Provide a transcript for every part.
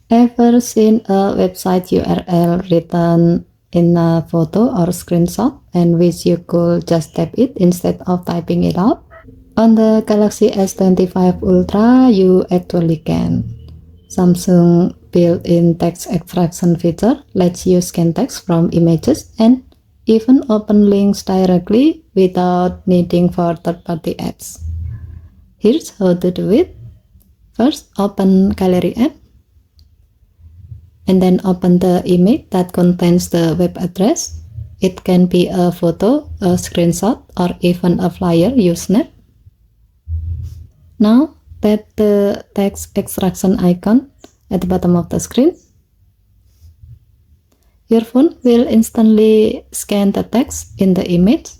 Ever seen a website URL written in a photo or screenshot and wish you could just tap it instead of typing it out? On the Galaxy S25 Ultra, you actually can. Samsung built-in text extraction feature lets you scan text from images and even open links directly without needing for third-party apps. Here's how to do it. First, open Gallery app and then open the image that contains the web address. It can be a photo, a screenshot, or even a flyer you snap. Now tap the text extraction icon at the bottom of the screen. Your phone will instantly scan the text in the image.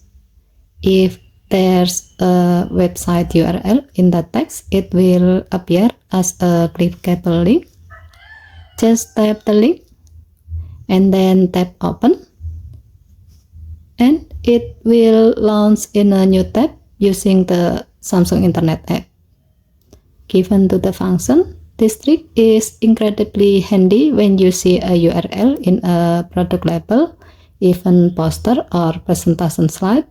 If there's a website URL in that text, it will appear as a clickable link. Just tap the link and then tap open, and it will launch in a new tab using the Samsung Internet app. Given to the function, this trick is incredibly handy when you see a URL in a product label, even poster or presentation slide,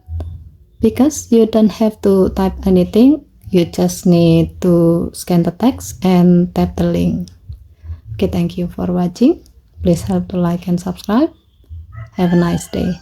because you don't have to type anything, you just need to scan the text and tap the link. Okay, thank you for watching. Please help to like and subscribe. Have a nice day.